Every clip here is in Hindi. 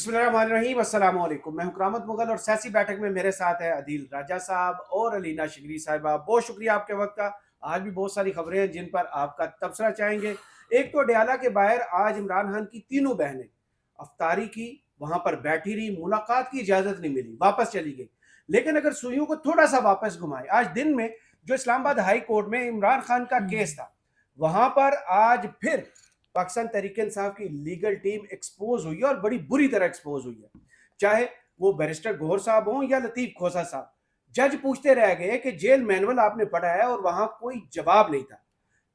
बिस्मिल्लाहिर्रहमानिर्रहीम, अस्सलाम वालेकुम। मैं हूं करामत मुगल और सियासी बैठक में मेरे साथ है अदील राजा साहब और अलीना शिगरी साहिबा। बहुत शुक्रिया आपके वक्त का। आज भी बहुत सारी खबरें हैं जिन पर आपका तबसरा चाहेंगे। एक तो डयाला के बाहर आज इमरान खान की तीनों बहनें अफ्तारी की, वहां पर बैठी रही, मुलाकात की इजाजत नहीं मिली, वापस चली गई। लेकिन अगर सुइयों को थोड़ा सा वापस घुमाए, आज दिन में जो इस्लामाबाद हाई कोर्ट में इमरान खान का केस था, वहां पर आज फिर पाकिस्तान तहरीक इंसाफ की लीगल टीम एक्सपोज हुई है और बड़ी बुरी तरह एक्सपोज हुई है। चाहे वो बैरिस्टर गौहर साहब हों या लतीफ खोसा साहब, जज पूछते रह गए कि जेल मैनुअल आपने पढ़ा है और वहां कोई जवाब नहीं था।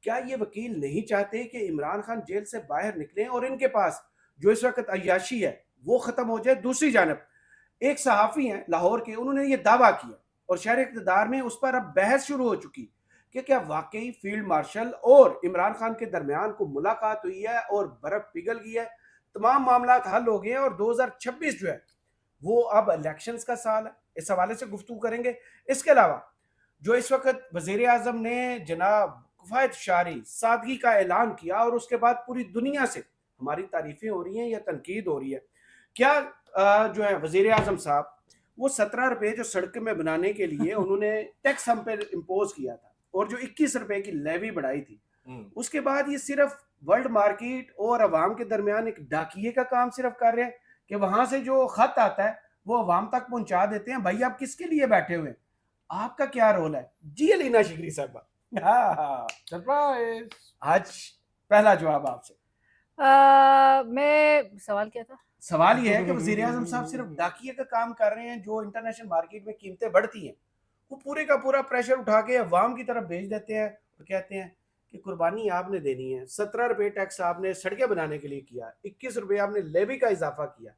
क्या ये वकील नहीं चाहते कि इमरान खान जेल से बाहर निकलें और इनके पास जो इस वक्त अय्याशी है वो खत्म हो जाए? दूसरी जानब एक सहाफ़ी हैं लाहौर के, उन्होंने ये दावा किया और शहर इक़्तिदार में उस पर अब बहस शुरू हो चुकी कि क्या वाकई फील्ड मार्शल और इमरान खान के दरमियान को मुलाकात हुई है और बर्फ पिघल गई है, तमाम मामला हल हो गए हैं और 2026 जो है वो अब इलेक्शंस का साल है। इस हवाले से गुफ्तगू करेंगे। इसके अलावा जो इस वक्त वज़ीर आज़म ने जनाब किफ़ायत शारी सादगी का ऐलान किया और उसके बाद पूरी दुनिया से हमारी तारीफें हो रही हैं या तनकीद हो रही है। क्या जो है वज़ीर आज़म साहब वो 17 रुपए जो सड़क में बनाने के लिए उन्होंने टैक्स हम पे इम्पोज किया था और जो 21 रुपए की लेवी बढ़ाई थी, उसके बाद ये सिर्फ वर्ल्ड मार्केट और अवाम के दरमियान एक डाकिए का काम सिर्फ कर रहे हैं कि वहां से जो खत आता है वो अवाम तक पहुंचा देते हैं। भाई आप किसके लिए बैठे हुए हैं? आपका क्या रोल है? जी अलीना शिगरी साहबा। हाँ, सरप्राइज। आज पहला जवाब आपसे। मैं सवाल क्या था? सवाल ये है कि वज़ीर आज़म साहब सिर्फ डाकिए का काम कर रहे हैं। जो इंटरनेशनल मार्केट में कीमतें बढ़ती हैं वो पूरे का पूरा प्रेशर उठा के अवाम की तरफ भेज देते हैं और कहते हैं कि कुर्बानी आपने देनी है। 17 रुपए टैक्स आपने सड़कें बनाने के लिए किया, 21 रुपए आपने लेवी का इजाफा किया,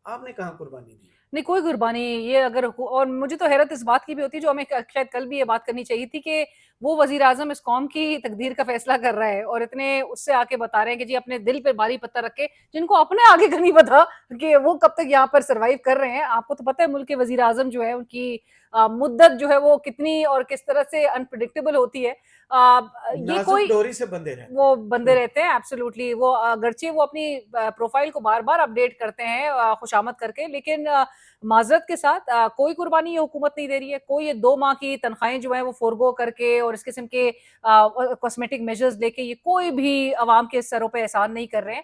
आपने कहाँ कुर्बानी दी? नहीं, कोई कुर्बानी ये अगर और मुझे तो हैरत इस बात की भी होती है, जो हमें शायद कल भी ये बात करनी चाहिए थी कि वो वजीर आजम इस कौम की तकदीर का फैसला कर रहा है और इतने उससे आके बता रहे हैं कि जी अपने दिल पे भारी पत्थर रख के, जिनको अपने आगे का नहीं पता कि वो कब तक यहाँ पर सरवाइव कर रहे हैं। आपको तो पता है मुल्क के वजीर आजम जो है उनकी मुद्दत जो है वो कितनी और किस तरह से अनप्रिडिक्टेबल होती है। ये कोई डोरी से बंधे रहते वो बंदे रहते हैं एब्सोल्युटली। वो अगरचे वो अपनी प्रोफाइल को बार बार अपडेट करते हैं खुशामद करके, लेकिन माजरत के साथ कोई कुर्बानी ये हुकूमत नहीं दे रही है। कोई ये 2 माह की तनख्वाहें जो है वो फोरगो करके और इस किस्म के कॉस्मेटिक मेजर्स लेके ये कोई भी अवाम के सरों पे एहसान नहीं कर रहे हैं।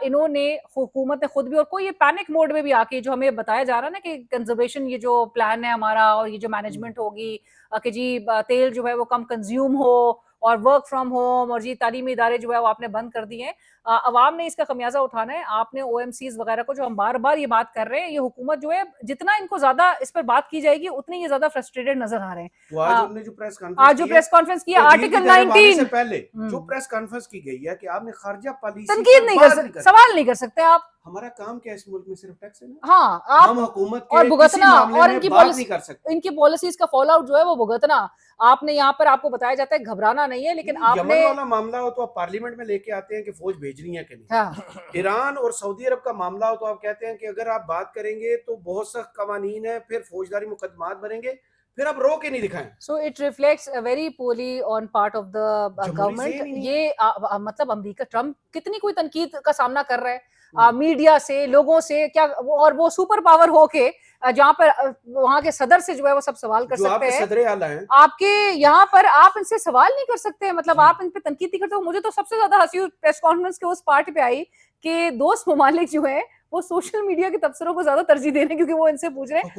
इन्होंने हुकूमत ने खुद भी और कोई ये पैनिक मोड में भी आके जो हमें बताया जा रहा है ना कि कंजर्वेशन ये जो प्लान है हमारा और ये जो मैनेजमेंट होगी कि जी तेल जो है वो कम कंज्यूम हो और वर्क फ्रॉम होम और जी तालीमी इदारे जो है वो आपने बंद कर दिए हैं। अवाम ने इसका खमियाजा उठाना है। आपने ओएमसीज वगैरह को जो हम बार बार ये बात कर रहे हैं, ये हुकूमत जो है जितना इनको ज्यादा इस पर बात की जाएगी उतनी ये ज्यादा फ्रस्ट्रेटेड नजर आ रहे हैं। तो आज उन्होंने जो प्रेस आज जो प्रेस कॉन्फ्रेंस किया आर्टिकल 19 से पहले जो प्रेस कॉन्फ्रेंस की गई है कि आपने खारजा पॉलिसी तनकीद नहीं कर सकते, सवाल नहीं कर सकते आप। हमारा काम क्या है इस मुल्क में? सिर्फ टैक्स है ना। हाँ, आप हम हुकूमत के और भुगतना और इनकी पॉलिसी कर सकते, इनकी पॉलिसीज का फॉल आउट जो है वो भुगतना। आपने यहाँ पर आपको बताया जाता है घबराना नहीं है, लेकिन आपने यमन वाला मामला हो तो आप पार्लियामेंट में लेके आते हैं कि फौज भेजनी है कि नहीं। हाँ। ईरान और सऊदी अरब का मामला हो तो आप कहते हैं कि अगर आप बात करेंगे तो बहुत सख्त कवानीन है, फिर फौजदारी मुकदमात बनेंगे, फिर आप रो के नहीं दिखाएं। So it reflects very poorly on part of the government. ये मतलब अमेरिका ट्रम्प कितनी कोई तनकीद का सामना कर रहा है मीडिया से, लोगों से, क्या और वो सुपर पावर होके जहाँ पर वहां के सदर से जो है वो सब सवाल कर सकते हैं। सदर आला हैं आपके यहाँ पर आप इनसे सवाल नहीं कर सकते, मतलब आप इन पे तनकीद नहीं करते हो। मुझे तो सबसे ज्यादा हंसी प्रेस कॉन्फ्रेंस के उस पार्ट पे आई कि दोस्त ममालिक जो है वो सोशल मीडिया के तबसरों को ज्यादा तरजीह दे रहे हैं क्योंकि वो इनसे पूछ रहे हैं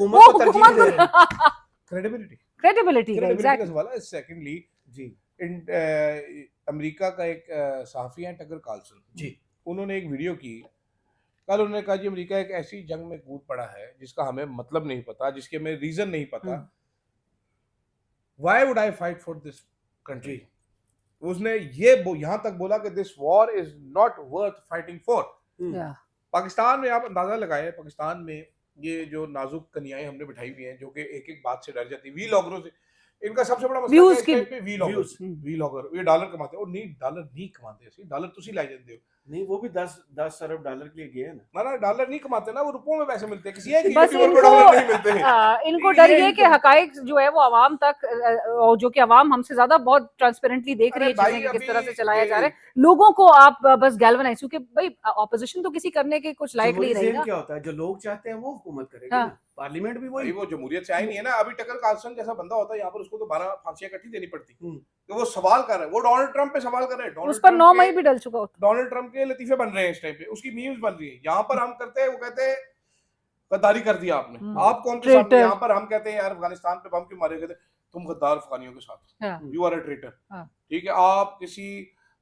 क्रेडिबिलिटी का एग्जैक्टली सवाल है। सेकंडली जी अमेरिका का एक सहाफी है टकर कार्लसन जी, उन्होंने एक वीडियो की। कल उन्होंने कहा जी अमेरिका एक ऐसी जंग में कूद पड़ा है जिसका हमें मतलब नहीं पता, जिसके हमें रीजन नहीं पता। Why would I fight for this country? उसने ये यहां तक बोला कि this war is not worth fighting for. Pakistan में आप अंदाजा लगाए, पाकिस्तान में ये जो नाजुक कन्याएं हमने बिठाई हुई हैं जो कि एक एक बात से डर जाती है, वीलॉगरों से। इनका सबसे बड़ा मसला है वीलॉगर ये डॉलर कमाते हैं और नहीं डॉलर नहीं कमाते, डॉलर तुसी ला जाते हो। नहीं, वो भी 10 अरब डॉलर के लिए गए हैं ना। ना डॉलर नहीं कमाते ना, वो रुपयों में पैसे मिलते हैं, किसी एक बस यूट्यूबर को डॉलर नहीं मिलते हैं। इनको डर ये ये कि हकाइक जो है वो आवाम तक और जो कि आवाम हमसे ज्यादा बहुत ट्रांसपेरेंटली देख रही अरे है चीजें भाई कि किस तरह से अभी चलाया जा रहा है, लोगों को आप बस गैल्वनाइज, क्योंकि भाई ऑपोजिशन तो किसी करने के कुछ लायक जमहूरी नहीं रही ज़हन ना। क्या होता है, जो लोग चाहते हैं वो हुकूमत करेगी हाँ। ना, पार्लियामेंट भी भाई वही। वो जमहूरियत से आई नहीं है ना। अभी टकर कार्लसन जैसा बंदा होता है यहाँ पर, उसको तो 12 फांसियां इकट्ठी देनी पड़ती, तो वो सवाल कर रहे हैं, वो डोनाल्ड ट्रंप पे सवाल कर रहे हैं। उस डोनाल्ड पर ट्रंप 9 के मई भी डल चुका होता। डोनाल्ड ट्रंप के लतीफे बन रहे हैं इस टाइम पे, उसकी मीम्स बन रही है। यहाँ पर हम करते हैं, वो कहते हैं गद्दारी कर दिया आपने। आप कौन के सामने? यहाँ पर हम कहते हैं यार अफगानिस्तान पे बम क्यों मारे गए थे, तुम गद्दार अफगानियों के साथ, यू आर अ ट्रेटर। ठीक है, आप किसी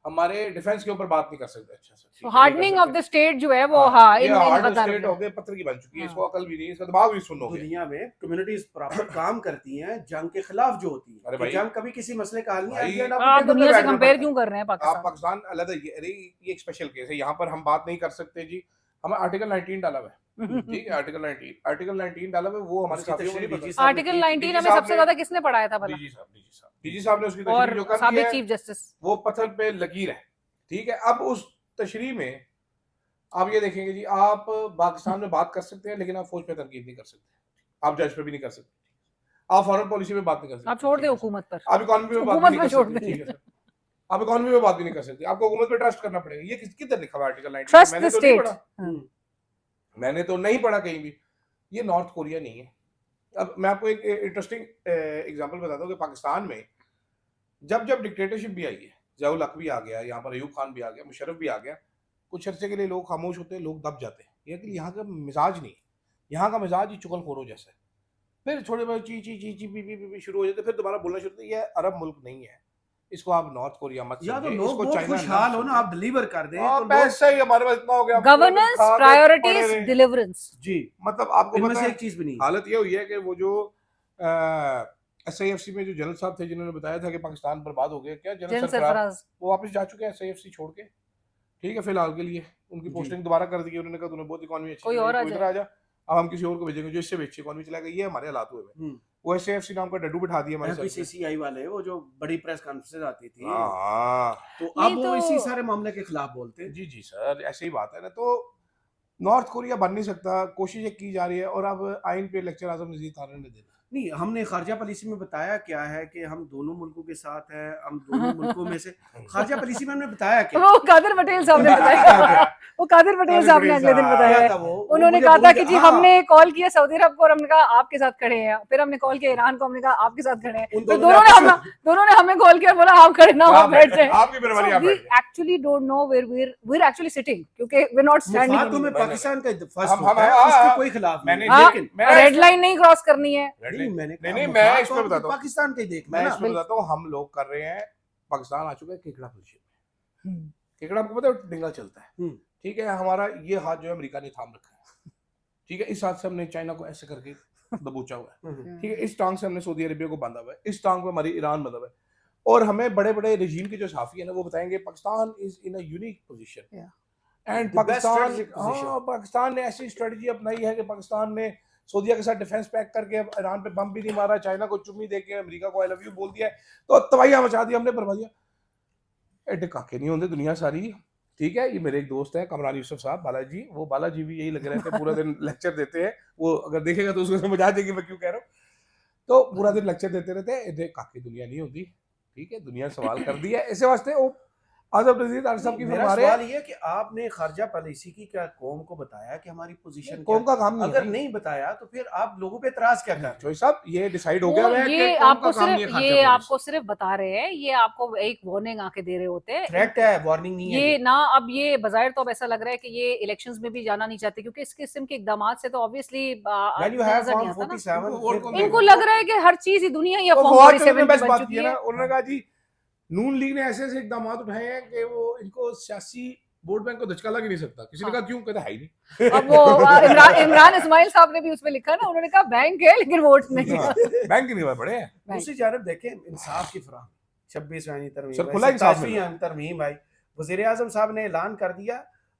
हमारे डिफेंस के ऊपर बात नहीं कर सकते अच्छे से। हार्डनिंग ऑफ द स्टेट जो है वो हाँ ये इन हार्ड गद्दार स्टेट हो हो गए, पत्थर की बन चुकी है, इसको अकल भी नहीं है, इसका दिमाग भी सुन हो गया। दुनिया में कम्युनिटीज प्रॉपर काम करती हैं जंग के खिलाफ जो होती है। अरे भाई, जंग कभी किसी मसले का हल नहीं भाई, है। आप दुनिया से कंपेयर क्यों कर रहे हैं आप पाकिस्तान? पाकिस्तान अलग है, ये अरे ये एक स्पेशल केस है, यहाँ पर हम बात नहीं कर सकते जी। हमें आर्टिकल 19 डाला हुआ है, ठीक है, आर्टिकल 19 डाला हुआ है, वो हमारे साथियों को नहीं पता। आर्टिकल 19 हमें सबसे ज्यादा किसने पढ़ाया था भला? डीजी साहब ने उसकी और तशरीह जो कर दी साबिक है, चीफ जस्टिस, वो पत्थर पे लकीर है, ठीक है। अब उस तशरीह में आप ये देखेंगे जी, आप पाकिस्तान में बात कर सकते हैं लेकिन आप फौज पे तनकीद नहीं कर सकते, आप जज पे भी नहीं कर सकते, आप फॉरेन पॉलिसी में बात नहीं कर सकते, आप छोड़ दे हुकूमत पर, आप इकोनॉमी में बात हुकूमत नहीं पे कर छोड़ सकते, दे। ठीक है सर, आप इकोनॉमी में बात भी नहीं कर सकते, आपको हुकूमत पे ट्रस्ट करना पड़ेगा। ये किधर लिखा हुआ आर्टिकल 19? ट्रस्ट मैंने द तो नहीं स्टेट। पढ़ा, मैंने तो नहीं पढ़ा कहीं भी। ये नॉर्थ कोरिया नहीं है। अब मैं आपको एक इंटरेस्टिंग एग्जांपल बताता हूँ कि पाकिस्तान में जब जब डिक्टेटरशिप भी आई है, ज़ियाउल हक भी आ गया, यहाँ पर अयूब खान भी आ गया, मुशर्रफ भी आ गया, कुछ अरसे के लिए लोग खामोश होते हैं, लोग दब जाते हैं। ये कि यहाँ का मिजाज नहीं है, यहाँ का मिजाज ही चुगलखोरों जैसा है। फिर थोड़े बहुत ची ची ची ची पी पी पी शुरू हो जाते, फिर दोबारा बोलना शुरू होते। ये अरब मुल्क नहीं है, इसको आप नॉर्थ कोरिया मत या तो समझिए, लोग इसको बहुत चाइना खुशहाल हो ना, आप डिलीवर कर दें तो पैसा ही हमारे पास इतना हो गया, गवर्नेंस, प्रायोरिटीज, डिलीवरेंस। जी, मतलब आपको इनमें पता से है एक चीज भी नहीं। हालत ये हुई है कि वो जो एसआईएफसी में जो जनरल साहब थे जिन्होंने बताया था कि पाकिस्तान बर्बाद हो गया, क्या जनरल सरफराज, वो वापस जा चुके हैं एसआईएफसी छोड़ के, ठीक है, फिलहाल के लिए उनकी पोस्टिंग दोबारा कर दी। उन्होंने कहा तूने बहुत इकोनॉमी अच्छी, कोई और आ जा, अब हम किसी और को भेजेंगे जो इससे भी अच्छी इकोनॉमी चलाएगा। ये हमारे हालात हुए हैं। वो एसआईएफसी नाम का डड्डू बिठा दिया हमारे साथ। एफबीसीसीआई वाले वो जो बड़ी प्रेस कॉन्फ्रेंस आती थी, तो नहीं अब वो तो- इसी सारे मामले के खिलाफ बोलते हैं। जी जी सर, ऐसे ही बात है ना। तो नॉर्थ कोरिया बन नहीं सकता, कोशिश की जा रही है, और अब आइन पे लेक्चर आजम नजीर तारा ने दे दिया। नहीं, हमने खारजा पॉलिसी में बताया क्या है कि हम दोनों मुल्कों के साथ हैं, हम दोनों मुल्कों में से खारजा पॉलिसी में हमने बताया क्या? वो कादिर पटेल साहब ने बताया, वो कादिर पटेल साहब ने अगले दिन बताया है। उन्होंने कहा था कि जी हमने कॉल किया सऊदी अरब को और हमने कहा आपके साथ खड़े हैं, फिर हमने कॉल किया ईरान को, हमने कहा आपके साथ खड़े हैं, फिर दोनों ने हमें कॉल किया, बोला आप खड़े ना हो, बैठ जाए। आपकी मेहरबानी, आप वी बैठ जाइए। Actually don't know where we're actually sitting, क्योंकि we're not standing मुफाद में anywhere। पाकिस्तान का फर्स्ट हम- होता है, हाँ, उसके हाँ, कोई खिलाफ मैंने- नहीं, लेकिन रेड लाइन नहीं क्रॉस करनी है। नहीं, मैंने कहा नहीं, मुफाद मैं इसमें तो बताता हूँ। पाकिस्तान का ही देखना मैं ना। इसमें बताता हूँ, हम लोग कर रहे हैं, पाकिस्तान आ चुका है केकड़ा पोजीशन में। केकड़ा आपको पता है डिंगला चलता है, ठीक है, हमारा ये हाथ जो है अमेरिका ने थाम रखा है, ठीक है, इस हाथ से हमने चाइना को ऐसे करके दबोचा हुआ है, ठीक है, इस टांग से हमने सऊदी अरेबिया को बांधा हुआ है, इस टांग पे हमारी ईरान बंधा हुआ है। और हमें बड़े बड़े रजीम के जो सहाफी है ना, वो बताएंगे Pakistan is in a unique position, and Pakistan ने ऐसी स्ट्रेटजी अपनाई है कि पाकिस्तान ने सऊदीया के साथ डिफेंस पैक करके ईरान पे बम भी नहीं मारा, चाइना को चुम्मी देके अमेरिका को आई लव यू बोल दिया है, तो तबाहियां मचा दी हमने, बर्बाद दिया। एडे काके नहीं होंगे दुनिया सारी, ठीक है। ये मेरे एक दोस्त है कमरान यूसुफ साहब, बालाजी, वो बालाजी भी यही लग रहे थे, पूरा दिन लेक्चर देते हैं, वो अगर देखेगा तो उसको समझ आ जाएगी मैं क्यों कह रहा हूँ। तो पूरा दिन लेक्चर देते रहते हैं, एडे काके दुनिया नहीं होती, ठीक है, दुनिया सवाल कर दी है ऐसे वास्ते। वो आजम नजीर तारा साहब की मेरा फरमा रहे सवाल हैं, ये है कि आपने खारजा पॉलिसी की क्या कौम को बताया कि हमारी पोजीशन कौम का काम नहीं अगर है। नहीं बताया तो फिर आप लोगों पे एतराज क्या कर रहे चोई साहब, ये डिसाइड हो वो गया है ये कि कौम आपको का काम नहीं है सिर्फ खारजा ये पॉलिसी। आपको सिर्फ बता रहे हैं, ये आपको एक वार्निंग आके दे रहे होते हैं। थ्रेट है, वार्निंग नहीं है ये ना, अब ये बाज़ाहिर तो अब ऐसा लग रहा है कि ये इलेक्शंस में भी जाना नहीं चाहते, क्योंकि इस किस्म के इकदाम से तो ऑब्वियसली When you have नजर नहीं Form आता ना। 47, इनको फिर- इनको लग रहा है कि हर चीज ही दुनिया ही अब वो फॉर्म बहुत 47 उन्होंने की बस बन बात चुकी की है है। ना, उन्होंने कहा जी नून लीग ने ऐसे ऐसे इकदाम उठाए हैं कि वो इनको सियासी वोट बैंक को धचका लग ही नहीं सकता। किसी ने कहा क्यों, कहता है ही नहीं। अब वो इमरान इस्माइल साहब ने भी उसमें लिखा ना, उन्होंने कहा बैंक है लेकिन वोट नहीं है। बैंक ही नहीं बड़े हैं। दूसरी जानब देखें इंसाफ की फराहमी, 26वीं सर, खुला इंसाफ मिल रहा है। तरमीम भाई, वज़ीर आज़म साहब ने ऐलान कर दिया।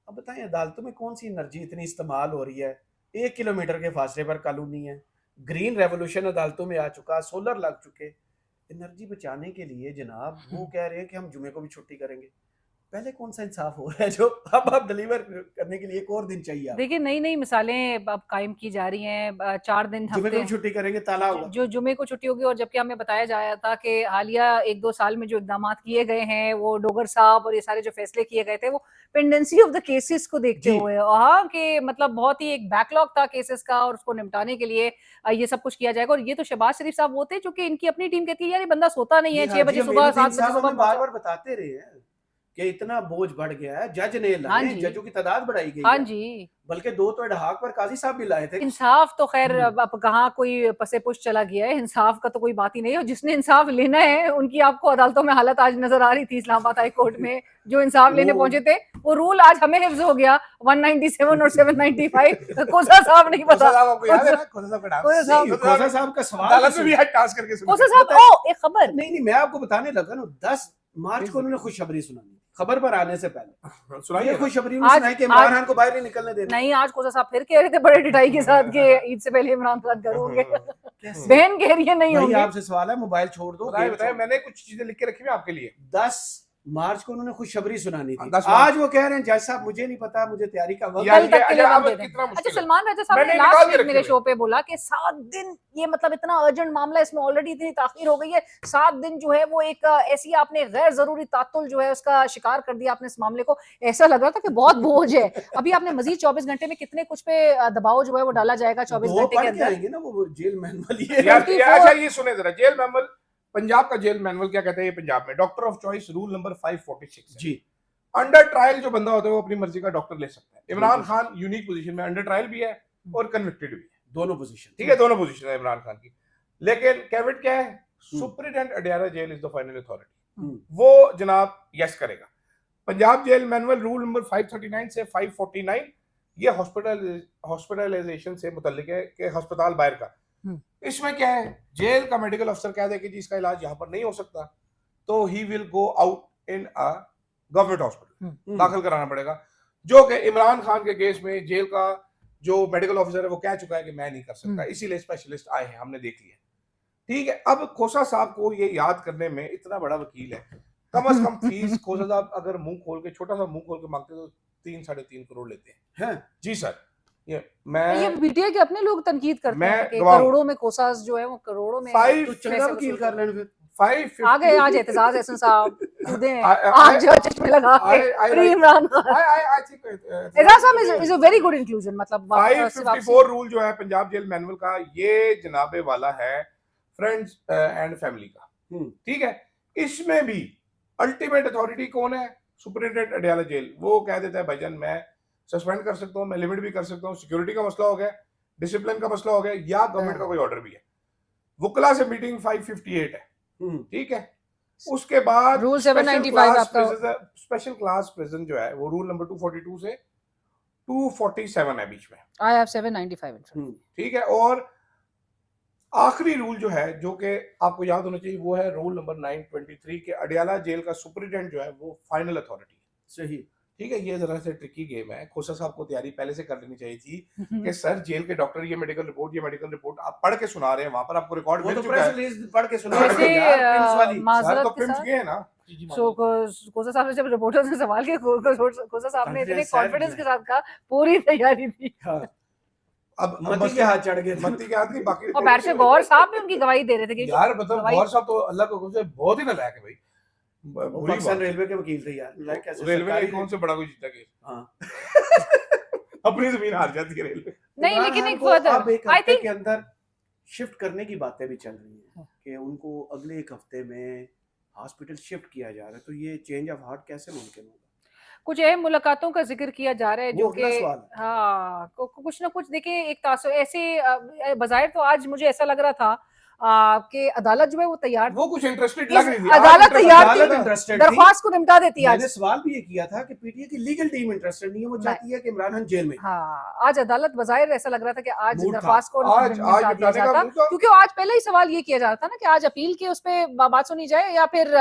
अब बताएं अदालतों में कौन सी एनर्जी इतनी इस्तेमाल हो रही है? 1 किलोमीटर के फासले पर कॉलोनी है, ग्रीन रेवोल्यूशन अदालतों में आ चुका, सोलर लग चुके। एनर्जी बचाने के लिए जनाब वो कह रहे हैं कि हम जुमे को भी छुट्टी करेंगे। पहले कौन सा इंसाफ हो रहा है जो अब डिलीवर करने के लिए एक और दिन चाहिए आपको? देखिए नई नई मिसालें अब कायम की जा रही हैं। 4 दिन जुमे को हफ्ते भी छुट्टी करेंगे, ताला होगा। जो जुमे को छुट्टी होगी, और जबकि हमें बताया जाया था कि हालिया 1-2 साल में जो इक़दामात किए गए हैं, वो डोगर साहब और ये सारे जो फैसले किए गए थे, वो पेंडेंसी ऑफ द केसेस को देखते जी। हुए, हाँ, कि मतलब बहुत ही एक बैकलॉग था केसेस का, और उसको निपटाने के लिए ये सब कुछ किया जाएगा। और ये तो शहबाज शरीफ साहब वो थे जो कि इनकी अपनी टीम कहती है यार ये बंदा सोता नहीं है, ये 6 बजे हाजी सुबह, 7 अमीरुद्दीन बजे साहब सुबह हमें बार पहुंचा। बार बताते रहे हैं कि इतना बोझ बढ़ गया है, जज ने हाँ लाए, जी, जजों की तादाद बढ़ाई गई हाँ है। जी। बल्कि 2 तो एडहाक पर काजी साहब भी लाए थे। इंसाफ तो खैर हम्म। अब कहाँ कोई पसे पुश चला गया है, इंसाफ का तो कोई बात ही नहीं है। और जिसने इंसाफ लेना है उनकी आपको अदालतों में हालत आज नजर आ रही थी इस्लामाबाद हाई कोर्ट में, जो इंसाफ लेने वो पहुंचे थे। वो रूल आज हमें हिफ्ज हो गया 197 और 795। खोसा साहब नहीं खोसा पता। साहब आपको याद है ना, खोसा साहब का डांस? खोसा साहब, नहीं, खोसा साहब का सवाल अदालत तो में भी आज टास्क करके सुना। खोसा साहब, बताइए। ओ एक खबर, नहीं नहीं, मैं आपको बताने लगा ना, 10 मार्च को उन्होंने खुशखबरी सुनाई खबर पर आने से पहले। सुनाइए ये ना। खुशखबरी उन्होंने सुनाई कि इमरान खान को बाहर नहीं निकलने देना। नहीं आज खोसा साहब फिर कह रहे थे बड़े डिटाई के साथ कि ईद से पहले इमरान खान घर होंगे। कैसे? बहन कह रही है नहीं भाई होंगे। आपसे सवाल है, मोबाइल छोड़ दो। बताइए गेम बताइए, छोड़ दो। मैंने कुछ चीजें लिख के रखी हुई आपके लिए। 10 मार्च को उन्होंने खुशखबरी सुनानी थी। 10 मार्च। आज वो कह रहे हैं जज साहब मुझे नहीं पता, मुझे तैयारी का वक्त यार कल तक के लिए अच्छा, वक्त अब दे दें। कितना अच्छा, मुश्किल है। सलमान राजा साहब ने मैंने लास्ट निकाल के वीक रखे मेरे हुए। शो पे बोला कि 7 दिन, ये मतलब इतना अर्जेंट मामला है, इसमें ऑलरेडी इतनी ताखीर हो गई है, 7 दिन जो है वो एक ऐसी आपने गैर जरूरी तातुल जो है उसका शिकार कर दिया आपने इस मामले को। ऐसा लग रहा था कि बहुत बोझ है। अभी आपने मजीद 24 घंटे में कितने कुछ पे दबाव जो है वो डाला जाएगा 24 दो घंटे के पढ़ के अंदर। आएंगे ना वो जेल मैनुअल। ये यार 24 अच्छा ये सुने जरा, जेल मैनुअल, पंजाब का जेल मैनुअल क्या कहता है ये पंजाब में? Doctor of choice rule number 546 है। जी अंडर ट्रायल जो बंदा होता है वो अपनी मर्जी का डॉक्टर ले सकता है। इमरान खान यूनिक पोजीशन में, अंडर ट्रायल भी है और कन्विक्टेड भी है, दोनों पोजीशन। ठीक है, दोनों पोजीशन है इमरान खान की। लेकिन कैविट क्या है? Superintendent Adiala jail is the final authority. वो जनाब यस करेगा। Punjab jail manual rule number 539 से 549 ये हॉस्पिटलाइजेशन से मुतल्लिक है कि अस्पताल बाहर का। इसमें क्या है? जेल का मेडिकल अफसर कह दे कि जी इसका इलाज यहाँ पर नहीं हो सकता, तो he will go out in a government hospital, दाखिल कराना पड़ेगा। जो कि इमरान खान के केस में जेल का जो मेडिकल ऑफिसर है वो कह चुका है कि मैं नहीं कर सकता, इसीलिए स्पेशलिस्ट आए हैं, हमने देख लिया। ठीक है, अब खोसा साहब को ये याद करने में, इतना बड़ा वकील है, कम से कम फीस खोसा साहब अगर मुंह खोल के, छोटा सा मुंह खोल के मांगते तो 3-3.5 करोड़ लेते हैं। जी सर, ये ये पीटीआई के अपने लोग तनकीद करते मैं हैं कि गवाह हूं। करोड़ों में कोसास जो है वो करोड़ों में तो चंगा वकील कर लेने फिर। 550 आ गए आज एतजाज एहसन साहब कूदे हैं I- आज जो चश्मे लगा के I free Imran Khan. I think Aitzaz साहब is a very good inclusion, मतलब 554 रूल जो है पंजाब जेल मैनुअल का, ये जनाबे वाला है फ्रेंड्स एंड फैमिली का। ठीक है, इसमें भी अल्टीमेट अथॉरिटी कौन है? Superintendent Adiala jail. वो कह देता है भाईजान मैं सस्पेंड कर सकता हूँ, मैं लिमिट भी कर सकता हूँ, सिक्योरिटी का मसला हो गया, डिसिप्लिन का मसला हो गया, या गवर्नमेंट का कोई ऑर्डर भी है। वुकला से मीटिंग 558 है। ठीक है, उसके बाद रूल 795 आपका स्पेशल क्लास प्रिजन जो है वो रूल नंबर 242 से 247 है बीच में। I have 795। ठीक है, और आखिरी रूल जो है जो कि आपको याद होना चाहिए वो है रूल नंबर 923 के अडियाला जेल का सुपरिटेंडेंट जो है वो फाइनल अथॉरिटी है। सही। ठीक है, ये जरा से ट्रिकी गेम है। खोसा साहब को तैयारी पहले से कर लेनी चाहिए थी कि सर जेल के डॉक्टर ये मेडिकल रिपोर्ट आप पढ़ के सुना रहे हैं, वहां पर आपको रिकॉर्ड मिल चुका है। रिलीज पढ़ के सुना वैसे सर माजरत तो के पिम्स साथ गए हैं ना। सो खोसा साहब ने जब रिपोर्टर से सवाल किया, खोसा साहब ने इतने कॉन्फिडेंस के साथ कहा पूरी तैयारी थी। अब मत्ती के हाथ चढ़ गए। मत्ती के हाथ नहीं, बाकी और बैठ से गौर साहब भी उनकी गवाही दे रहे थे कि यार मतलब गौर साहब तो अल्लाह को से बहुत ही नालायक है भाई। पाकिस्तान रेलवे के वकील थे यार, कैसे रेलवे में कौन से बड़ा कोई जीता केस? हाँ। अपनी जमीन हार जाती है रेलवे। नहीं, लेकिन एक अब एक आई हफ्ते थिंक के अंदर शिफ्ट करने की बातें भी चल रही हैं कि उनको अगले एक हफ्ते में हॉस्पिटल शिफ्ट किया जा रहा है, तो ये चेंज ऑफ हार्ट कैसे मुमकिन होगा? कुछ अहम मुलाकातों का जिक्र किया जा रहा है जो कि हाँ कुछ ना कुछ देखिए एक ऐसे बज़ाहिर तो आज मुझे ऐसा लग रहा था कि अदालत जो है वो तैयार, वो कुछ इंटरेस्टेड लग रही थी। अदालत तैयार थी, इंटरेस्टेड दरख्वास्त को निपटा देती है। मैंने सवाल भी ये किया था कि पीटीए की लीगल टीम इंटरेस्टेड नहीं है, वो चाहती है कि इमरान खान जेल में। हाँ, आज अदालत बज़ाहिर ऐसा लग रहा था कि आज मूड था। दरख्वास्त को आज निपटा दिया निपटाने का जाता, मूड था। क्योंकि आज पहले ही सवाल ये किया जा रहा था ना कि आज अपील के उस पे बात सुनी जाए या फिर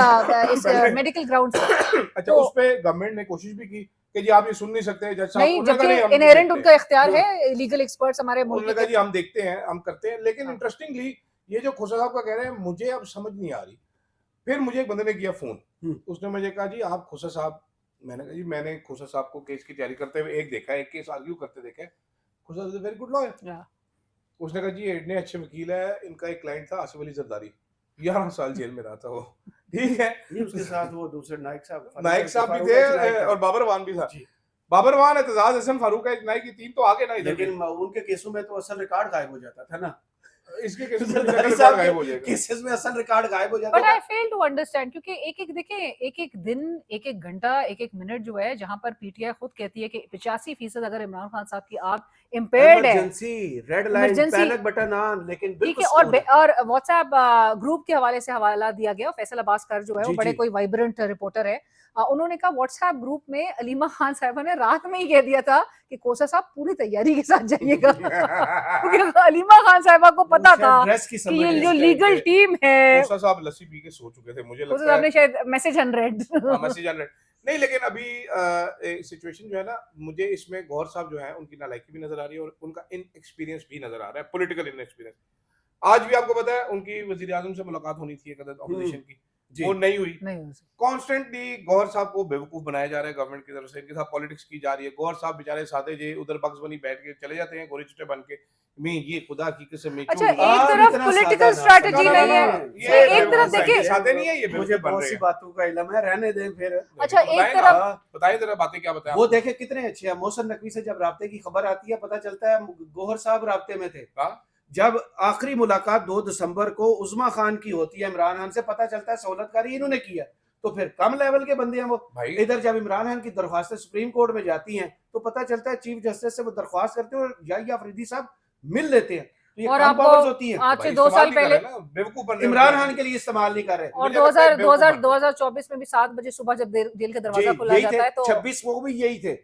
इस मेडिकल ग्राउंड से। अच्छा, उस पे गवर्नमेंट ने कोशिश भी की कि जी आप ये सुन नहीं सकते जज साहब, नहीं, जबकि इनहेरेंट उनका इख्तियार है, लीगल एक्सपर्ट्स हमारे मुल्क उन्होंने कहा जी के। हम देखते हैं, हम करते हैं। लेकिन इंटरेस्टिंगली ये जो खोसा साहब का कह रहे हैं मुझे अब समझ नहीं आ रही। फिर मुझे एक बंदे ने किया फोन, उसने मुझे कहा जी आप खोसा साहब मैंने कहा जी मैंने खोसा साहब को केस की तैयारी करते हुए एक देखा, एक केस आर्ग्यू करते देखे। Khosa is a very good lawyer. उसने कहा जी ये इतने अच्छे वकील है, इनका एक क्लाइंट था आसिफ अली जरदारी, 11 साल जेल में रहा था वो। ठीक है, नहीं उसके साथ वो दूसरे नाइक साहब भी थे और बाबर वान भी था। बाबर वान, एतजाज हसन, फारूक है, नाइक की 3 तो आगे ना इधर। लेकिन उनके केसों में तो असल रिकॉर्ड गायब हो जाता था ना, इसके केस में गायब हो जाएगा। केसेस में असल रिकॉर्ड गायब हो जाता बट था। आई फेल टू अंडरस्टैंड, क्योंकि एक देखें, एक दिन, एक घंटा, एक मिनट जो है, जहां पर पीटीआई खुद कहती है कि 85% अगर इमरान खान साहब की आंख इम्पेयर्ड है, emergency red line panic button on, लेकिन ठीक है, बिल्कुल और व्हाट्सएप ग्रुप के हवाले से हवाला दिया गया। फैसल अब्बास कर जो है वो बड़े कोई वाइब्रेंट रिपोर्टर है, उन्होंने कहा व्हाट्सएप ग्रुप में अलीमा खान साहिबा ने रात में ही कह दिया था कि कोसा साहब पूरी तैयारी के साथ जाइएगा। क्योंकि अलीमा खान साहिबा को पता था कि ये जो लीगल टीम है, कोसा साहब लस्सी पी के सो चुके थे, मुझे लगता है। आपने शायद मैसेज अनरेड मैसेज अनरेड नहीं, लेकिन अभी सिचुएशन जो है ना, मुझे इसमें गौहर साहब जो है उनकी नालायकी भी नजर आ रही है और उनका इनएक्सपीरियंस भी नजर आ रहा है, पॉलिटिकल इनएक्सपीरियंस। आज भी आपको पता है उनकी वजीर आजम से मुलाकात होनी थी ऑपोजिशन की, वो नहीं हुई। कॉन्स्टेंटली गौहर साहब को बेवकूफ बनाया जा रहा है गवर्नमेंट की तरफ से, इनके साथ पॉलिटिक्स की जा रही है। गौहर साहब बेचारे सादे जे उधर बक्स बनी बैठ के चले जाते हैं गोरी चुटे बन के, मैं ये खुदा की कसम में। अच्छा, एक तरफ पॉलिटिकल स्ट्रेटजी नहीं है, एक तरफ देखिए सादे नहीं है ये, मुझे बहुत सी बातों का इल्म है, रहने दें फिर। अच्छा, एक तरफ बताइए जरा बातें क्या बताएं। वो देखे कितने अच्छे हैं। मोहसिन नकवी से जब राब्ते की खबर आती है, पता चलता है गौहर साहब राब्ते में थे। जब आखिरी मुलाकात 2 दिसंबर को उस्मा खान की होती है इमरान खान से, पता चलता है सहूलतकारी इन्होंने किया। तो फिर कम लेवल के बंदे हैं वो। इधर जब इमरान खान की दरख्वास्तें सुप्रीम कोर्ट में जाती हैं तो पता चलता है चीफ जस्टिस से वो दरख्वास्त करते हैं और याहिया अफरीदी साहब मिल लेते हैं। तो ये और कम पावर्स होती हैं। आज से 2 साल पहले इमरान खान के लिए इस्तेमाल नहीं कर रहे। और 2024 में भी 7 बजे सुबह जब जेल का दरवाजा खुला जाता है तो 26 वो भी यही थे।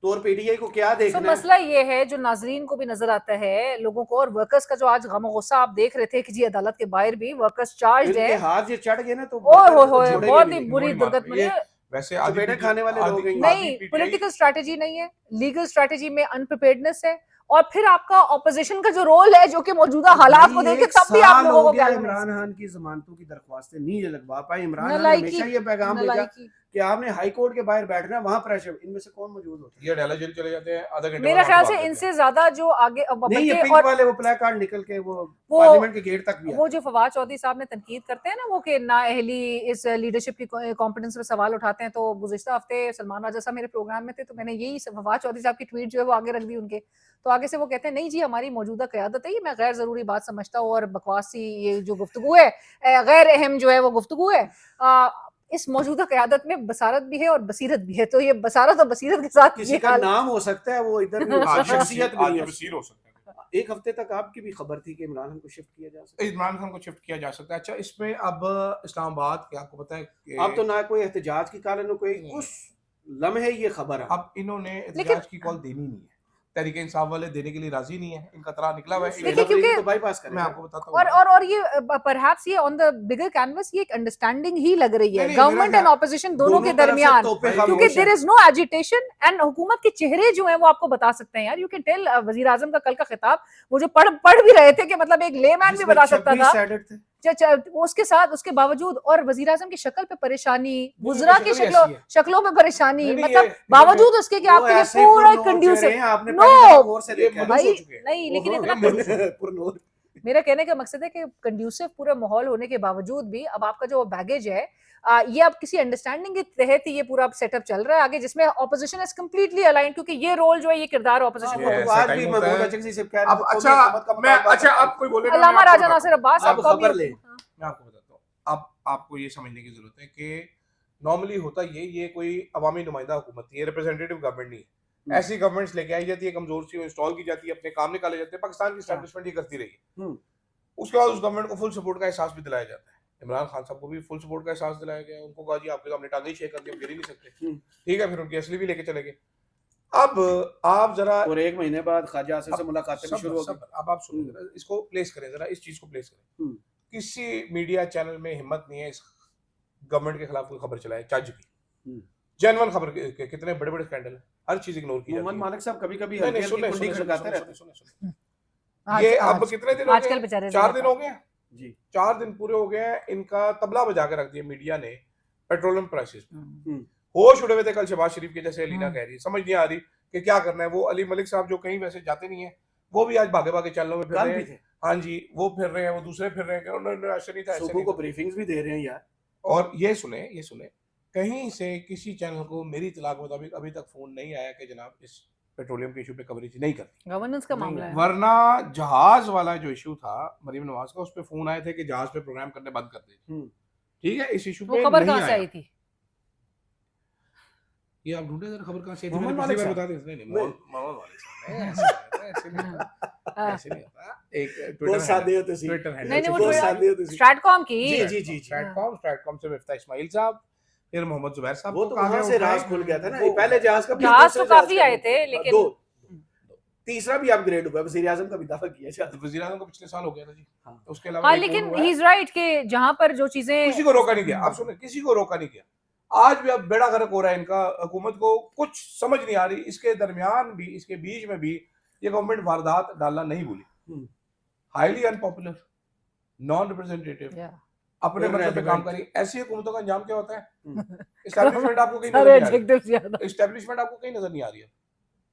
तो और पीटीआई को क्या देखना है? मसला ये है जो नाजरीन को भी नजर आता है, लोगों को, और वर्कर्स का जो आज गम गुस्सा आप देख रहे थे कि जी अदालत के बाहर भी वर्कर्स चार्ज है, हाथ ये चढ़ गए ना तो बहुत ही बुरी दुर्गत मिली। वैसे चपेटे खाने वाले लोग हैं। नहीं, पॉलिटिकल स्ट्रेटजी नहीं है, लीगल स्ट्रेटजी में अनप्रिपेयर्डनेस है, और फिर आपका ऑपोजिशन का जो रोल है जो कि मौजूदा हालात को देख के तब भी आप लोगों को क्या इमरान खान की जमानतों की दरख्वास्तें नहीं लगवा पाए। इमरान खान ने हमेशा ये पैगाम भेजा कि आपने हाई कोर्ट के बाहर बैठना, वहां प्रेशर। इनमें से कौन मौजूद होता है? ये अडालत जेल चले जाते हैं आधा घंटे, मेरा ख्याल से इनसे ज्यादा जो आगे नहीं, ये पिंक वाले वो प्ले कार्ड निकल के वो पार्लियामेंट के गेट तक भी वो जो फवाद चौधरी साहब ने तनकीद करते हैं ना, वो कि ना अहली इस लीडरशिप की कॉम्पिटेंस पे सवाल उठाते हैं। तो गुज़िश्ता हफ्ते सलमान राजा साहब मेरे प्रोग्राम में थे, तो मैंने यही फवाद चौधरी साहब की ट्वीट जो है वो आगे रख दी उनके। तो आगे से वो कहते हैं नहीं जी हमारी मौजूदा क़यादत है, ये मैं गैर ज़रूरी बात समझता हूँ और बकवासी ये जो गुफ्तगू है, गैर अहम जो है वो गुफ्तगू है। इस मौजूदा क़यादत में बसारत भी है और बसीरत भी है, तो ये बसारत और बसीरत के साथ किसी का नाम हो सकता है, वो इधर भी शख्सियत भी हो सकता है। एक हफ्ते तक आपकी भी खबर थी कि इमरान खान को शिफ्ट किया जा सकता है। इमरान खान को शिफ्ट किया जा सकता है। अच्छा, इसमें अब इस्लामाबाद के आपको पता है अब तो ना कोई एहतजाज की कारण कोई उस लम्हे ये खबर है। अब इन्होंने एहतजाज की कॉल देनी नहीं है, तहरीक इंसाफ वाले देने के लिए राजी नहीं है, इनका तरा निकला हुआ है। क्योंकि तो बाईपास करें, मैं आपको बताता हूं। और ये परहैप्स ये ऑन द बिगर कैनवस ये एक अंडरस्टैंडिंग ही लग रही है गवर्नमेंट एंड ऑपोजिशन दोनों के दरमियान, क्योंकि there is no agitation and हुकूमत के चेहरे जो हैं वो आपको बता सकते हैं यार। यू कैन टेल वजीर आजम का कल का खिताब वो जो पढ़ भी रहे थे कि मतलब एक लेमैन भी बता सकता था, उसके साथ उसके बावजूद, और वजीर आजम की शक्ल पे परेशानी, वुज़रा की शक्लों पे परेशानी, मतलब बावजूद उसके कि आपके लिए पूरा कंड्यूसिव नो भाई नहीं, लेकिन इतना मेरा कहने का मकसद है कि कंड्यूसिव पूरा माहौल होने के बावजूद भी अब आपका जो बैगेज है ये अब किसी अंडरस्टैंडिंग के तहत ये पूरा सेटअप चल रहा है आगे, जिसमें ऑपोजिशन इज कंप्लीटली अलाइंड, क्योंकि ये रोल जो है ये किरदार ऑपोजिशन को आज भी मैं बहुत अच्छे से कह रहा हूं। अच्छा आप कोई बोले अल्लामा राजा नासिर अब्बास आप खबर ले, मैं आपको बताता हूँ। अब आपको ये समझने की जरूरत है कि नॉर्मली होता ये कोई अवामी नुमाइंदा हुकूमत थी, ये रिप्रेजेंटेटिव गवर्नमेंट नहीं है। ऐसी गवर्नमेंट्स लेके आई जाती है, कमजोर सी इंस्टॉल की जाती है, अपने काम निकाले जाते हैं। पाकिस्तान की एस्टैब्लिशमेंट ये करती रही है। उसके बाद उस गवर्नमेंट को फुल सपोर्ट का एहसास भी दिलाया जाता है। इमरान खान साहब को भी फुल सपोर्ट का एहसास दिलाया गया। उनको कहा जी आपके सामने टांगे शेक करके हम गिर ही नहीं सकते, ठीक है। फिर उनकी असली भी लेके चले गए। अब आप जरा, और 1 महीने बाद ख्वाजा आसिफ से मुलाकातें भी शुरू हो गई। अब आप सुनिए जरा, इसको प्लेस करें जरा, इस चीज को प्लेस करें। किसी मीडिया चैनल में हिम्मत नहीं है इस गवर्नमेंट के खिलाफ कोई खबर चलाए, चज की जेन्युइन खबर के कितने बड़े बड़े स्कैंडल है, हर चीज इग्नोर की जाती है। मोहम्मद मालिक साहब कभी-कभी ये अब कितने दिन हो गए, 4 दिन हो गए जी, 4 दिन पूरे हो गए हैं। इनका तबला बजा के रख दिया मीडिया ने पेट्रोलियम प्राइसेस पे। होश उड़े हुए थे कल शहबाज शरीफ के, जैसे अलीना कह रही है, समझ नहीं आ रही कि क्या करना है। वो अली मलिक साहब जो कहीं वैसे जाते नहीं है, वो भी आज भागे भागे चैनलों में फिर रहे हैं। हाँ जी, वो फिर रहे हैं, वो दूसरे फिर रहे हैं, उन्होंने ऐसे नहीं था, सुबह को ब्रीफिंग्स भी दे रहे हैं यार। और ये सुने कहीं से किसी चैनल को मेरी इत्तला के मुताबिक अभी तक फोन नहीं आया कि जनाब इस पेट्रोलियम के इशू पे कवरेज नहीं करती। गवर्नेंस का मामला है। वरना जहाज वाला जो इशू था मरीम नवाज का, उस पे फोन आए थे कि जहाज पे प्रोग्राम करने बंद कर दीजिए। ठीक है, इस इशू पे वो खबर नहीं कहाँ से आया। आई थी? ये आप ढूंढे जरा खबर कहाँ से आई थी, मोहम्मद मैंने वालिद पिछली बार साहब। बता दी। नहीं मोहम्मद वालिद साहब ऐसे नहीं होता, ऐसे नहीं होता। एक बहुत सादे होते सी। ट्विटर नहीं, हैंडल वो बहुत सादे होते सी। स्ट्रैटकॉम की। जी। स्ट्रैटकॉम से मिफ्ता इस्माइल साहब, फिर मोहम्मद जुबैर साहब वो को तो कहाँ वहां गए से उठाए। राज खुल गया था ना, वो- पहले जहाज का, फिर जहाज दूसरे तो काफी का। आए थे, लेकिन दो, तीसरा भी अपग्रेड हुआ, वजीर आजम का भी दावा किया जहाज। वजीर आजम को पिछले साल हो गया था जी। हाँ। उसके अलावा हाँ, एक और लेकिन हुआ है। ही इज राइट कि जहां पर जो चीजें किसी को रोका नहीं गया। आप सुने, किसी को रोका नहीं गया। आज भी अब बेड़ा गर्क हो रहा है इनका, हुकूमत को कुछ समझ नहीं आ रही। इसके दरमियान भी, इसके बीच में भी ये गवर्नमेंट वारदात डालना नहीं भूली। हाईली अनपॉपुलर, नॉन रिप्रेजेंटेटिव, अपने मतलब पे काम करी। ऐसी हुकूमतों का अंजाम क्या होता है? एस्टैब्लिशमेंट आपको कहीं नजर नहीं आ रही। एस्टैब्लिशमेंट आपको कहीं नजर नहीं आ रही है।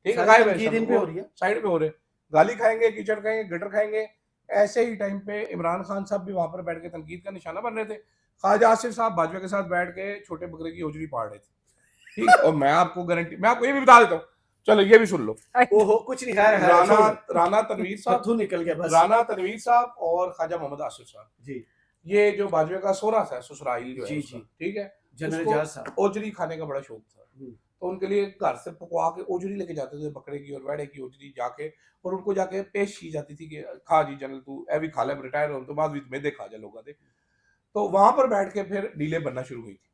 ठीक है, गायब है, दिन पे हो रही है, साइड पे हो रहे, गाली खाएंगे, कीचड़ खाएंगे, गटर खाएंगे। ऐसे ही टाइम पे इमरान खान साहब भी वहां पर बैठ के तनकीद का निशाना बन रहे थे। ख्वाजा आसिफ साहब बाजवा के साथ बैठ के छोटे बकरे की होजरी पाड़ रहे थे। ठीक है, और मैं आपको गारंटी, मैं आपको ये भी बता देता हूँ, चलो ये भी सुन लो। ओहो, कुछ नहीं है। राना तनवीर साहब निकल गया बस। राना तनवीर साहब और ख्वाजा मोहम्मद आसिफ साहब जी, ये जो बाजवे का सोरा था, ससुराइल जो है जी, उसका, जी। ठीक है, जनरल उसको जहाज साहब ओजरी खाने का बड़ा शौक था। तो उनके लिए घर से पकवा के ओजरी लेके जाते थे, बकरे की और वेड़े की ओजरी जाके, और उनको जाके पेश की जाती थी कि खा जी जनरल, तू ए भी खा ले, रिटायर हो तो बाद में दे खा जा लोग दे। तो वहां पर बैठ के फिर डीले बनना शुरू हुई थी।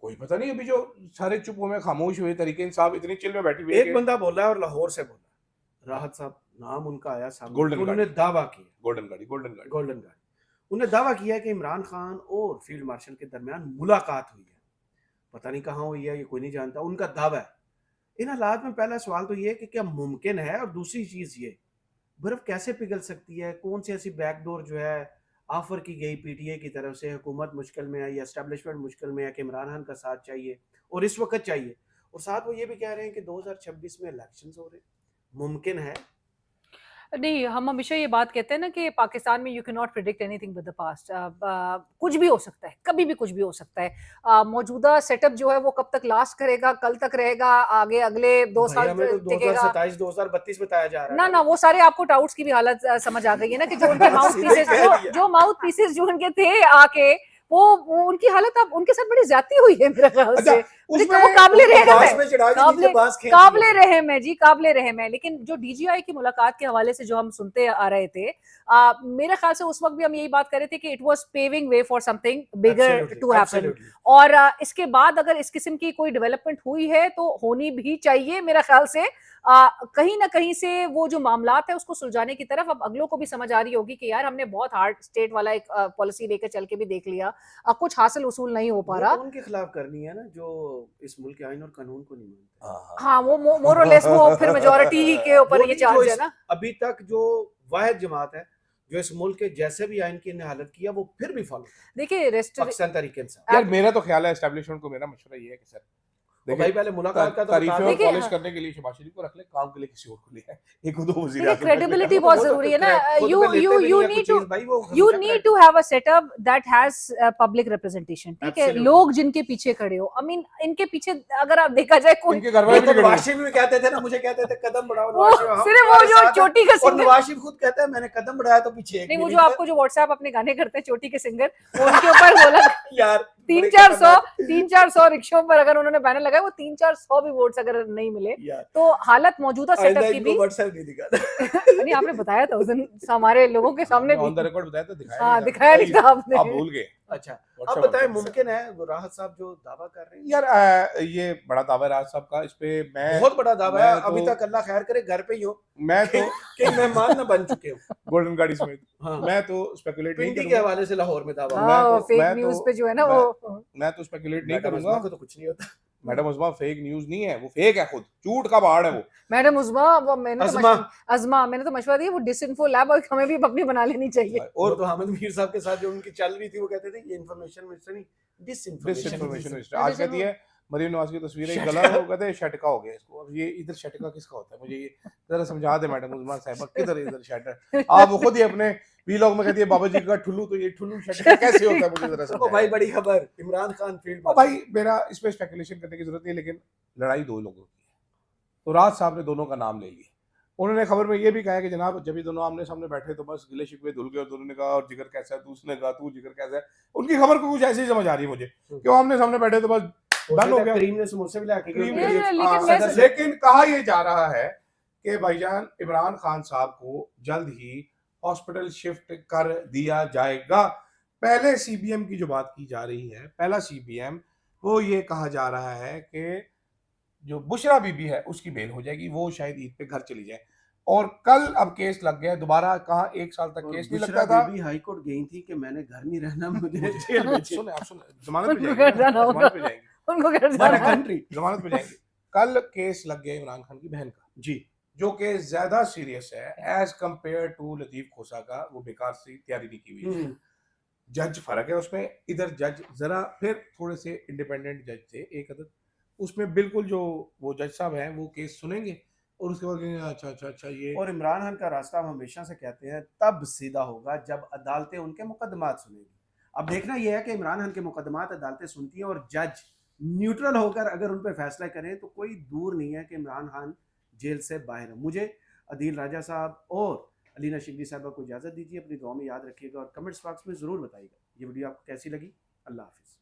कोई पता नहीं, अभी जो सारे चुप हुए, खामोश हुए, तरीके इंसाफ इतनी चिल में बैठी हुई है एक बंदा बोला है और लाहौर से बोला, राहत साहब नाम उनका आया सामने, गोल्डन उन्होंने दावा किया, गोल्डन गाड़ी उन्होंने दावा किया कि इमरान खान और फील्ड मार्शल के दरमियान मुलाकात हुई है। पता नहीं कहाँ हुई है, ये कोई नहीं जानता, उनका दावा है। इन हालात में पहला सवाल तो ये कि क्या मुमकिन है, और दूसरी चीज ये, बर्फ कैसे पिघल सकती है? कौन सी ऐसी बैकडोर जो है ऑफर की गई पीटीए की तरफ से, हुकूमत मुश्किल में है या एस्टेब्लिशमेंट मुश्किल में है कि इमरान खान का साथ चाहिए और इस वक्त चाहिए, और साथ वो ये भी कह रहे हैं कि 2026 में इलेक्शंस हो रहे, मुमकिन है? नहीं, हम हमेशा ये बात कहते हैं ना कि पाकिस्तान में you can not predict anything with the past. कुछ भी हो सकता है, कभी भी कुछ भी हो सकता है। मौजूदा सेटअप जो है वो कब तक लास्ट करेगा, कल तक रहेगा, आगे अगले 2 साल हमें तो टिकेगा? 2027 2032 बताया जा रहा है ना ना, वो सारे आपको डाउट्स की भी हालत समझ आ गई है ना कि जो उनके माउथ सीधे पीसेस कह दिया। जो माउथ पीसेस जो उनके थे आके, वो उनकी हालत, अब उनके साथ बड़ी ज्यादा हुई है मेरे ख्याल से। उसमें वो काबिले रहम बांस है, में चढ़ा के नीचे बांस खींच काबिले लिया। रहम है जी, काबिले रहम है। लेकिन जो डीजीआई की मुलाकात के हवाले से जो हम सुनते आ रहे थे, मेरे ख्याल से उस वक्त भी हम यही बात कर रहे थे कि it was paving way for something bigger to happen. और इसके बाद अगर इस किस्म की कोई डेवलपमेंट हुई है तो होनी भी चाहिए मेरे ख्याल से। कहीं ना कहीं से वो जो मामलात है उसको सुलझाने की तरफ अब अगलों को भी समझ आ रही होगी कि यार हमने बहुत हार्ड स्टेट वाला एक पॉलिसी लेकर चल के भी देख लिया, कुछ हासिल उसूल नहीं हो पा रहा। तो उनके खिलाफ करनी है ना जो इस मुल्क के आईन और कानून को नहीं मानते। हाँ, वो मोर और लेस वो फिर मेजॉरिटी के ऊपर ये चार्ज है ना। अभी तक जो वाहिद जमात है जो इस मुल्क के जैसे भी आइन की हालत किया वो फिर भी फॉलो, देखिए पाकिस्तान तरीके से। यार मेरा तो ख्याल है एस्टेब्लिशमेंट को, मेरा मशवरा ये है कि सर भाई पहले मुलाकात का तो तारीफें और देखिए, पॉलिश करने के लिए शहबाज शरीफ को रख ले, काम के लिए किसी और को ले आए। एक दो वजीर देखिए, क्रेडिबिलिटी बहुत जरूरी है ना। you need to have a setup that has public representation, ठीक है, लोग जिनके पीछे खड़े हो। I mean, इनके पीछे अगर आप देखा जाए कोई, इनके घर वाले भी नवाज शरीफ भी कहते थे ना, मुझे कहते थे कदम बढ़ाओ, वो सिर्फ वो जो चोटी का और सिंगर, नवाज शरीफ खुद कहता है मैंने कदम बढ़ाया तो पीछे नहीं, वो जो आपको जो व्हाट्सएप अपने गाने करते हैं चोटी के सिंगर, वो उनके ऊपर बोला यार 300-400 रिक्शों पर अगर उन्होंने बैनर लगाए, वो 300-400 भी वोट्स अगर नहीं मिले तो हालत मौजूदा सेटअप की भी व्हाट्सएप नहीं दिखा। नहीं, आपने बताया था उस दिन हमारे लोगों के सामने भी, ऑन द रिकॉर्ड बताया था, दिखाया हाँ, दिखाया नहीं था आपने। आप भूल गए। अच्छा, अब बताएं, मुमकिन है वो राहत साहब जो दावा कर रहे हैं? यार ये बड़ा दावा है राहत साहब का, इस पे मैं बहुत बड़ा दावा है। तो- अभी तक अल्लाह खैर करे घर पे ही हो, मैं तो कि मेहमान ना बन चुके हो। गोल्डन गाड़ी समेत हाँ। मैं तो स्पेकुलेट नहीं पिंडी के करूंगा, हवाले से लाहौर में दावा। हाँ, फेक मैं न्यूज तो- पे जो है ना वो, मैं तो स्पेकुलेट नहीं मैडम करूंगा। अज़मा को तो कुछ नहीं होता। मैडम उस्मा फेक न्यूज नहीं है, वो फेक है, खुद झूठ का पहाड़ है वो। मैडम उस्मा, वो मैंने तो अज़मा। अज़मा, मैंने तो मशवरा दिया वो डिसइंफो लैब और हमें भी अपनी बना लेनी चाहिए। और तो हामिद मीर साहब के साथ जो उनकी चल रही थी वो कहते थे ये इन्फॉर्मेशन मिनिस्टर नहीं, डिसइंफॉर्मेशन डिसइंफॉर्मेशन मिनिस्टर। आज कहती है मरीम नवाज की तस्वीर है, शटका। गला वो कहते हैं शटका हो गया इसको। अब ये इधर शटका किसका होता है, मुझे ये जरा समझा दे मैडम उस्मान साहब, किधर इधर शटर। आप वो खुद ही अपने वीलॉग में कहती है बाबा जी का ठुल्लू, तो ये ठुल्लू शटका कैसे होता है, मुझे जरा ओ समझाइए। भाई बड़ी खबर, इमरान खान फील्ड तो भाई मेरा इस पे स्पेकुलेशन करने की जरूरत नहीं, लेकिन लड़ाई दो लोगों की है। तो राज साहब ने दोनों का नाम ले लिया। उन्होंने खबर में ये भी कहा है कि जनाब जब ये दोनों आमने सामने बैठे तो बस गिले शिकवे धुल गए, और दोनों ने कहा और जिगर कैसा है, दूसरे ने कहा तू जिगर कैसा है। उनकी खबर को कुछ ऐसे ही समझ आ रही है मुझे कि वो आमने सामने बैठे तो बस डन हो गया। क्रीम ने समोसे भी लाके क्रीम दिए। के लिए- लेकिन हाँ, मैं- लेकिन कहा यह जा रहा है कि भाईजान इमरान खान साहब को जल्द ही हॉस्पिटल शिफ्ट कर दिया जाएगा। पहले सीबीएम की जो बात की जा रही है, पहला सीबीएम, वो ये कहा जा रहा है कि जो बुशरा बीबी है उसकी बेल हो जाएगी, वो शायद ईद पे घर चली जाए। और कल अब केस लग गया दोबारा, कहाँ 1 साल तक केस नहीं लगता था। बीबी हाई कोर्ट गई थी कि मैंने घर नहीं रहना, मुझे जेल में सुने आप सुने, जमानत पे उनको जाएंगे घर जाना ना, होगा। जमानत पे जाएंगे, उनको घर हमारा जाना कंट्री। जमानत पे जाएंगे। कल केस लग गया इमरान खान की बहन का, जी जो कि ज्यादा सीरियस है एज कंपेयर टू लतीफ खोसा का। वो बेकार सी तैयारी नहीं की हुई है। जज फर्क है उसमें, इधर जज जरा फिर थोड़े से इंडिपेंडेंट जज थे एक अदर, उसमें बिल्कुल जो वो जज साहब हैं वो केस सुनेंगे और उसके बाद कहेंगे अच्छा ये। और इमरान खान का रास्ता हम हमेशा से कहते हैं तब सीधा होगा जब अदालतें उनके मुकदमात सुनेगी। अब देखना यह है कि इमरान खान के मुकदमात अदालतें सुनती हैं और जज न्यूट्रल होकर अगर उन पर फैसला करें तो कोई दूर नहीं है कि इमरान खान जेल से बाहर है। मुझे अदील राजा साहब और अलीना शिगरी साहबा को इजाज़त दीजिए। अपनी दुआ में याद रखिएगा और कमेंट्स बॉक्स में ज़रूर बताइएगा ये वीडियो आपको कैसी लगी। अल्लाह हाफिज़।